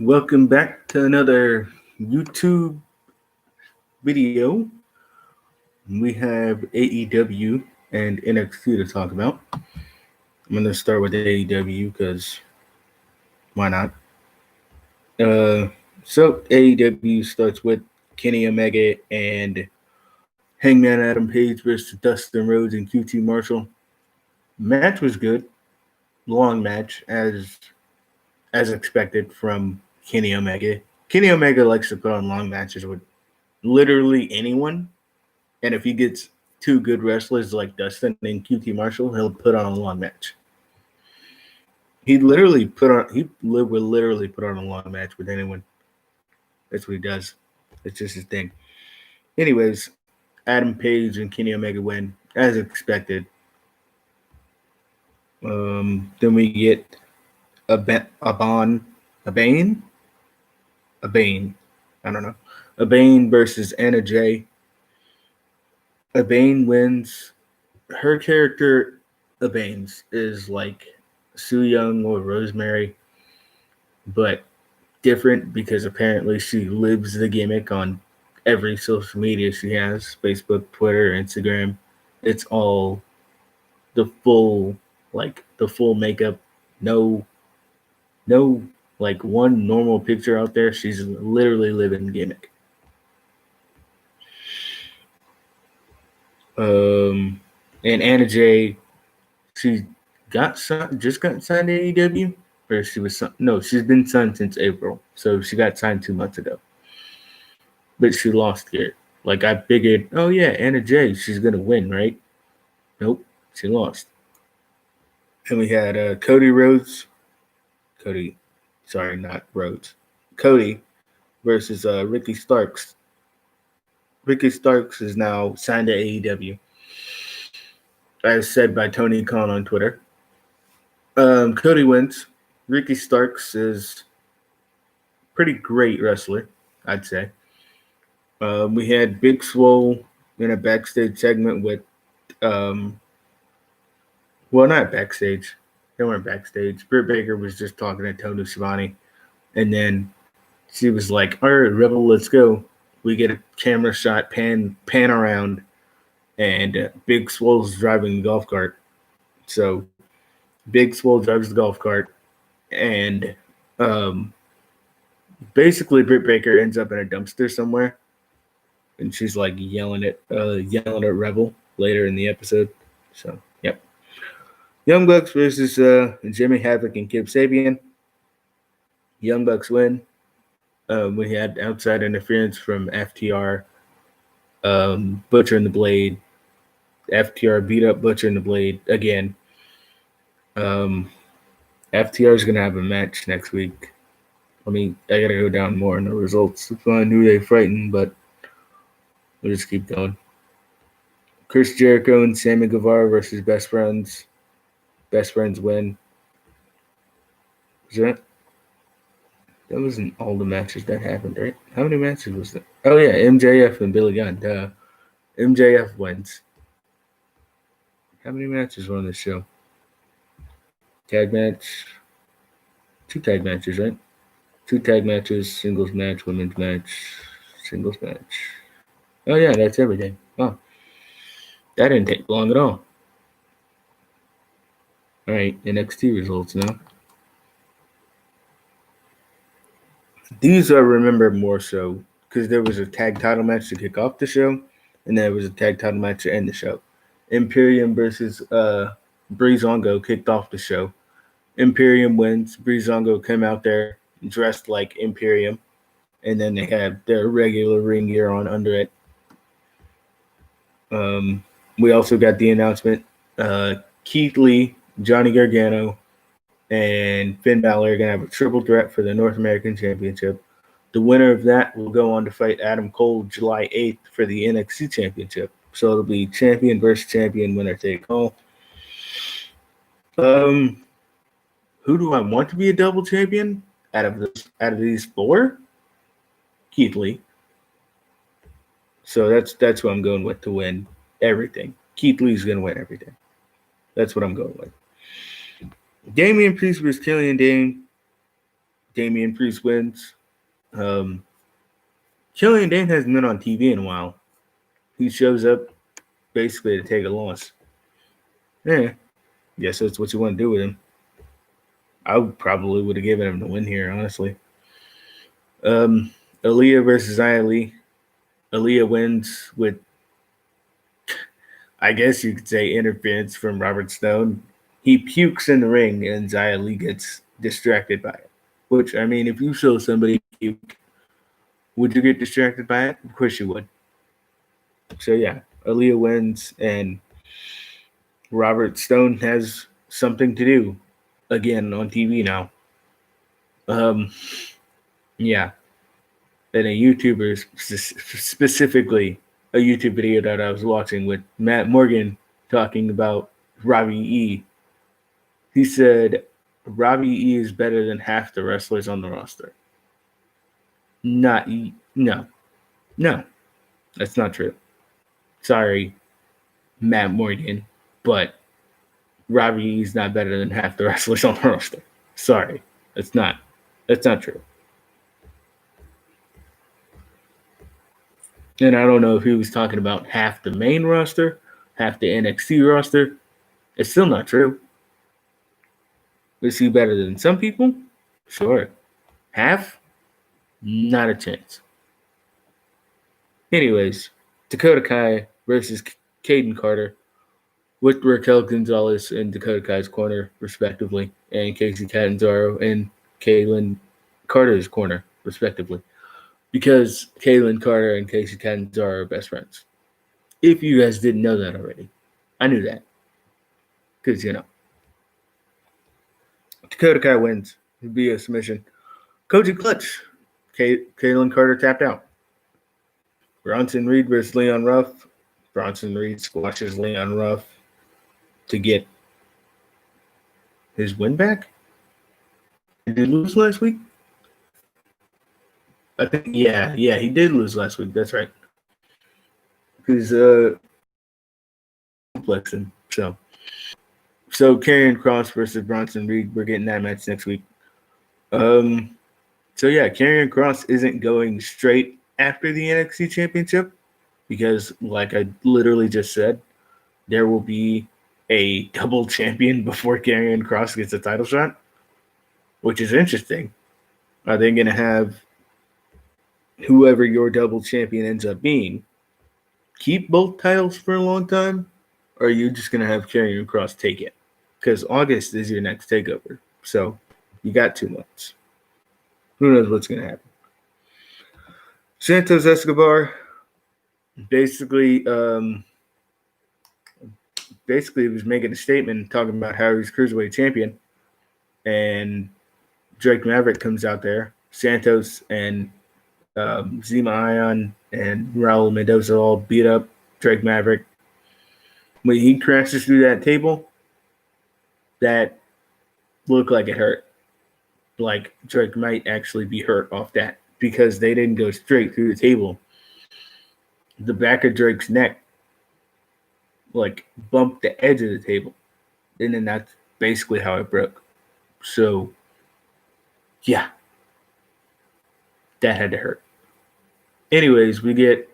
Welcome back to another YouTube video. We have AEW and NXT to talk about. I'm going to start with AEW because why not? So AEW starts with Kenny Omega and Hangman Adam Page versus Dustin Rhodes and QT Marshall. Match was good, long match as expected from Kenny Omega. Kenny Omega likes to put on long matches with literally anyone. And if he gets two good wrestlers like Dustin and QT Marshall, he'll put on a long match. Will literally put on a long match with anyone. That's what he does. It's just his thing. Anyways, Adam Page and Kenny Omega win as expected. Then we get a Bane. I don't know. A Bane versus Anna Jay. A Bane wins. Her character, a Bane's, is like Su Young or Rosemary, but different because apparently she lives the gimmick on every social media she has: Facebook, Twitter, Instagram. It's all the full makeup. No like one normal picture out there. She's literally living gimmick. And Anna Jay, she just got signed to AEW, or she's been signed since April, so she got signed 2 months ago, but she lost here. Like I figured, oh yeah, Anna Jay, she's gonna win, right? Nope, she lost. And we had Cody, sorry, not Rhodes, Cody versus Ricky Starks. Ricky Starks is now signed to AEW, as said by Tony Khan on Twitter. Cody wins. Ricky Starks is pretty great wrestler, I'd say. We had Big Swole in a backstage segment with, well, not backstage. They weren't backstage. Britt Baker was just talking to Tony Schiavone, and then she was like, "All right, Rebel, let's go." We get a camera shot, pan around, and Big Swole's driving the golf cart. So Big Swole drives the golf cart, and basically Britt Baker ends up in a dumpster somewhere, and she's like yelling at Rebel later in the episode. So yep, Young Bucks versus Jimmy Havoc and Kip Sabian. Young Bucks win. We had outside interference from FTR, Butcher and the Blade. FTR beat up Butcher and the Blade again. FTR is gonna have a match next week. I gotta go down more in the results to find who they frightened, but we'll just keep going. Chris Jericho and Sammy Guevara versus Best Friends. Best Friends win. That wasn't all the matches that happened, right? How many matches was there? Oh yeah, MJF and Billy Gunn. MJF wins. How many matches were on this show? Tag match. 2 tag matches, right? 2 tag matches, singles match, women's match, singles match. Oh yeah, that's everything. Wow. That didn't take long at all. Alright, NXT results now. These I remember more so because there was a tag title match to kick off the show, and there was a tag title match to end the show. Imperium versus Breezango kicked off the show. Imperium wins. Breezango came out there dressed like Imperium, and then they had their regular ring gear on under it. We also got the announcement: Keith Lee, Johnny Gargano, and Finn Balor are gonna have a triple threat for the North American Championship. The winner of that will go on to fight Adam Cole July 8th for the NXT Championship. So it'll be champion versus champion, winner take all. Who do I want to be a double champion out of these 4? Keith Lee. So that's who I'm going with to win everything. Keith Lee's gonna win everything. That's what I'm going with. Damian Priest versus Killian Dane. Damian Priest wins. Killian Dane hasn't been on TV in a while. He shows up basically to take a loss. Yeah, guess that's what you want to do with him. I probably would have given him the win here, honestly. Aaliyah versus Xia Li. Aaliyah wins with, I guess you could say, interference from Robert Stone. He pukes in the ring and Xia Li gets distracted by it. Which, I mean, if you show somebody puke, would you get distracted by it? Of course you would. So yeah, Aaliyah wins and Robert Stone has something to do again on TV now. Yeah. And a YouTuber, specifically a YouTube video that I was watching with Matt Morgan talking about Robbie E. He said Robbie E is better than half the wrestlers on the roster. No, that's not true. Sorry, Matt Morgan, but Robbie E is not better than half the wrestlers on the roster. Sorry, that's not true. And I don't know if he was talking about half the main roster, half the NXT roster. It's still not true. Is he better than some people? Sure. Half? Not a chance. Anyways, Dakota Kai versus Caden Carter with Raquel Gonzalez in Dakota Kai's corner, respectively, and Casey Catanzaro in Kaylin Carter's corner, respectively. Because Kaylin Carter and Casey Catanzaro are best friends. If you guys didn't know that already. I knew that. Because, Dakota Kai wins via submission. Koji Clutch. Kaylin Carter tapped out. Bronson Reed versus Leon Ruff. Bronson Reed squashes Leon Ruff to get his win back. Did he lose last week? I think, yeah, he did lose last week. That's right. Because complexing. So Karrion Kross versus Bronson Reed. We're getting that match next week. So yeah, Karrion Kross isn't going straight after the NXT Championship because, like I literally just said, there will be a double champion before Karrion Kross gets a title shot, which is interesting. Are they going to have whoever your double champion ends up being keep both titles for a long time, or are you just going to have Karrion Kross take it? Because August is your next takeover, so you got 2 months. Who knows what's going to happen? Santos Escobar basically was making a statement talking about how he's Cruiserweight champion, and Drake Maverick comes out there. Santos and Zema Ion and Raul Mendoza all beat up Drake Maverick. When he crashes through that table, that looked like it hurt. Like Drake might actually be hurt off that because they didn't go straight through the table. The back of Drake's neck bumped the edge of the table. And then that's basically how it broke. So, yeah. That had to hurt. Anyways, we get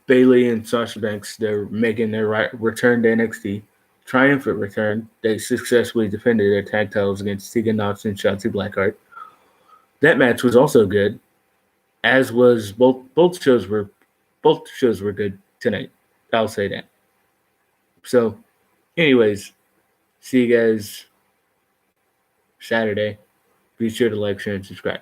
Bayley and Sasha Banks. They're making their return to NXT. Triumphant return. They successfully defended their tag titles against Tegan Knox and Shotzi Blackheart. That match was also good, as was both shows were good tonight. I'll say that. So, anyways, see you guys Saturday. Be sure to like, share, and subscribe.